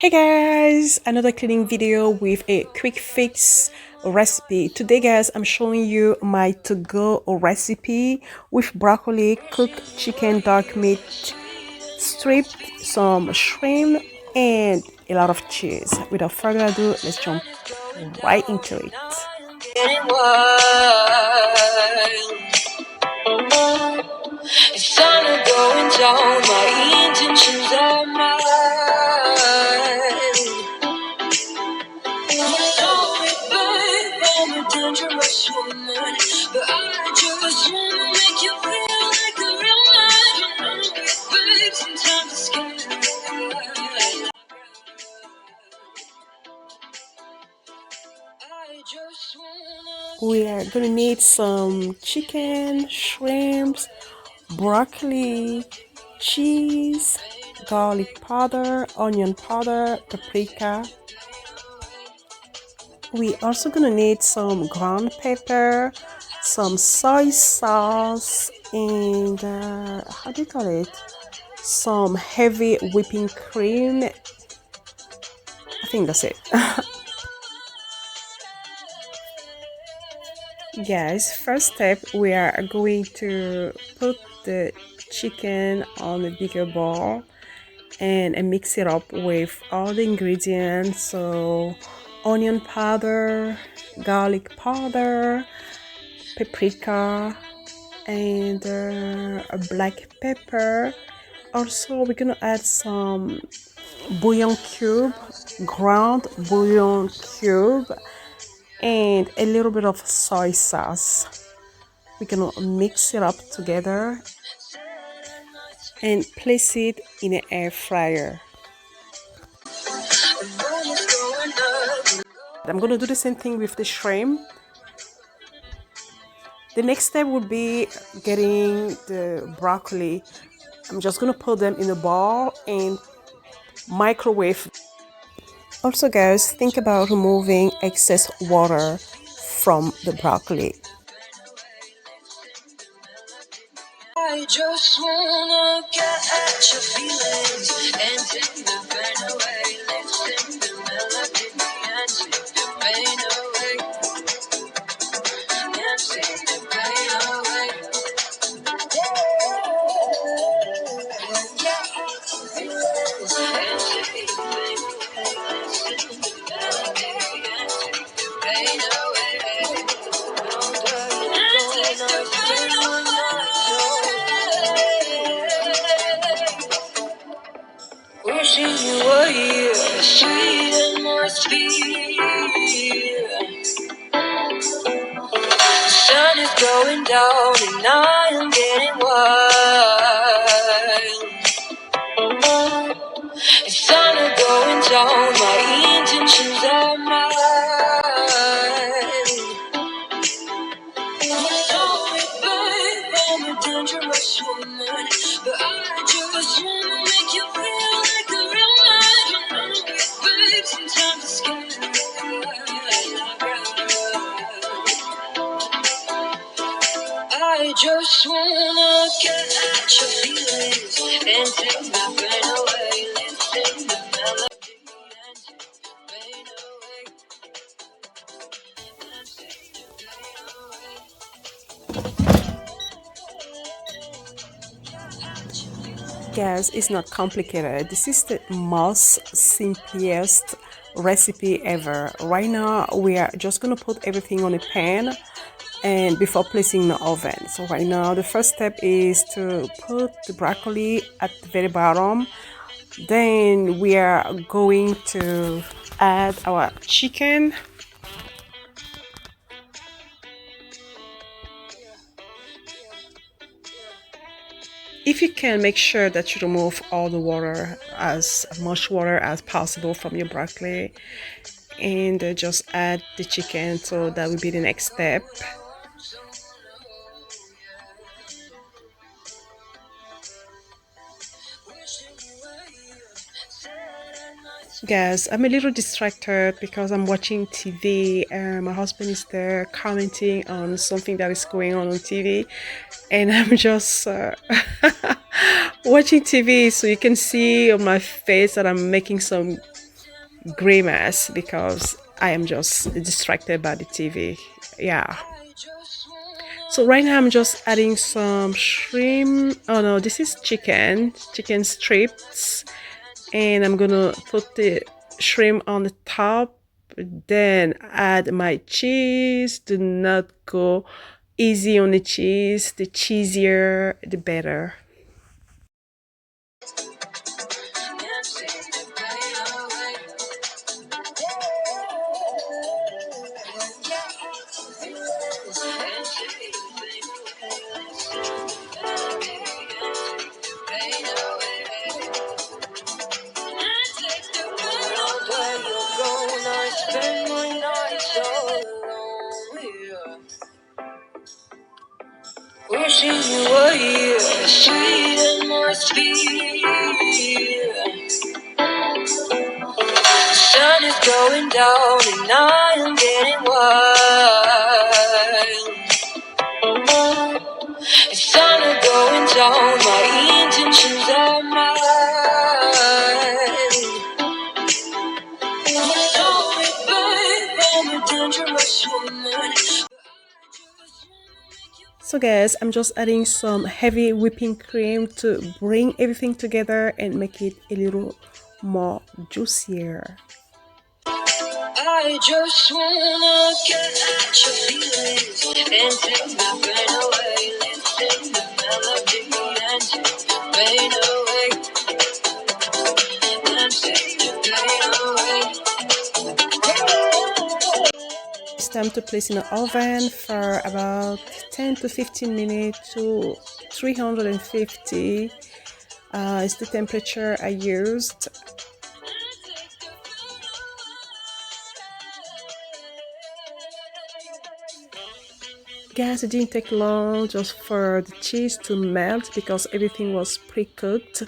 Hey guys, another cleaning video with a quick fix recipe. Today guys, I'm showing you my to-go recipe with broccoli, cooked chicken, dark meat, stripped, some shrimp, and a lot of cheese. Without further ado, let's jump right into it. It's time to go and down. My intentions are mine. I'm a dangerous woman, but I just wanna make you feel like a real man. You know it, babe, sometimes it's scary. We are gonna need some chicken, shrimps, broccoli, cheese, garlic powder, onion powder, paprika. We also gonna need some ground pepper, some soy sauce, and how do you call it? Some heavy whipping cream. I think that's it. Guys, first step, we are going to put the chicken on a bigger bowl and mix it up with all the ingredients. So onion powder, garlic powder, paprika, and a black pepper. Also, we're gonna add some bouillon cube, ground bouillon cube, and a little bit of soy sauce. We're gonna mix it up together and place it in an air fryer. I'm gonna do the same thing with the shrimp. The next step would be getting the broccoli. I'm just gonna put them in a bowl and microwave. Also guys, think about removing excess water from the broccoli. I just wanna get at your feelings and take the pain away. Listen the melody and take the pain away. And take the pain away. Get at your feelings and take the pain away. Listen the melody and take the pain away. And take the pain away. Wishing you were here, sweet and more sweet. The sun is going down and I am getting wild. It's time to going down, my intentions are mine. I'm a dangerous woman, but I just wanna make you feel like a real man. You know it, babe, sometimes it's scary. I just wanna get at your feelings and take my pain away. Listen the melody and take the pain away. And take the pain away. Guys, it's not complicated. This is the most simplest recipe ever. Right now, we are just gonna put everything on a pan and before placing in the oven. So right now the first step is to put the broccoli at the very bottom. Then we are going to add our chicken. If you can, make sure that you remove all the water, as much water as possible from your broccoli, and just add the chicken. So that will be the next step. Guys, I'm a little distracted because I'm watching TV. My husband is there commenting on something that is going on TV, and I'm just watching TV. So you can see on my face that I'm making some grimace because I am just distracted by the TV. Yeah. So right now I'm just adding some shrimp. Oh no, this is chicken strips, and I'm gonna put the shrimp on the top. Then add my cheese. Do not go easy on the cheese. The cheesier, the better. Wishing you were here, sweet and must be. The sun is going down and I am getting wild. It's sun is going down, my intentions are mild. You know it, babe, I'm a dangerous woman. So guys, I'm just adding some heavy whipping cream to bring everything together and make it a little more juicier. I just wanna get at your feelings and take my pain away. Listen the melody and take the pain away. And take the pain away. It's time to place in the oven for about 10 to 15 minutes to 350. Is the temperature I used. Guys, it didn't take long just for the cheese to melt because everything was pre-cooked.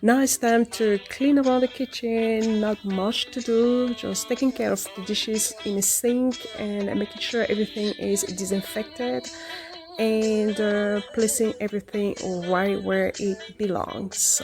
Now it's time to clean around the kitchen. Not much to do, just taking care of the dishes in the sink and making sure everything is disinfected and placing everything right where it belongs.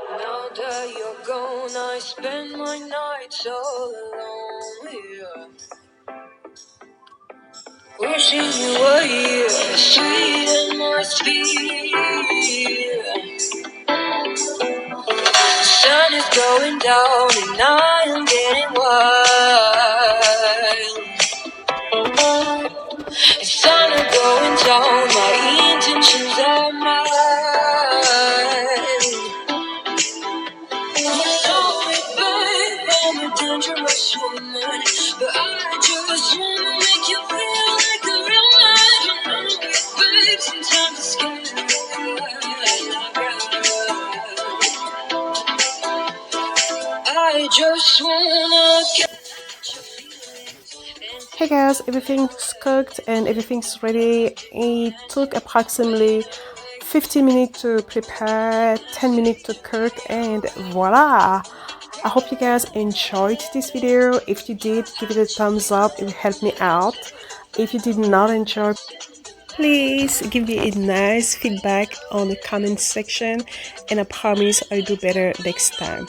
Now that you're gone, I spend my nights all alone here. Wishing you were here, sweet and must be. The sun is going down and I am getting wild. The sun is going down, my intentions are mild. You know it, babe, I'm a dangerous woman, but I just wanna make you feel like a real man. You know it, babe, sometimes it's scary. I just wanna get. Hey guys, everything's cooked and everything's ready. It took approximately 15 minutes to prepare, 10 minutes to cook, and voila! I hope you guys enjoyed this video. If you did, give it a thumbs up, it will help me out. If you did not enjoy, please give me a nice feedback on the comment section, and I promise I'll do better next time.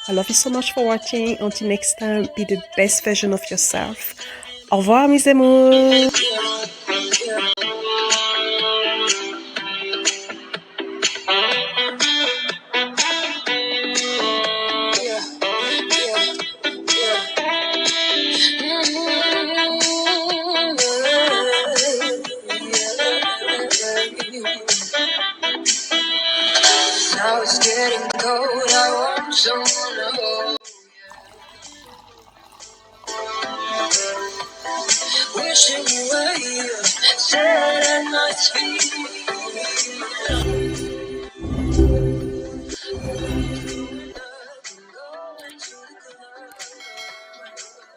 I love you so much for watching. Until next time, be the best version of yourself. Au revoir mes amours. Now it's getting cold, I want someone to hold.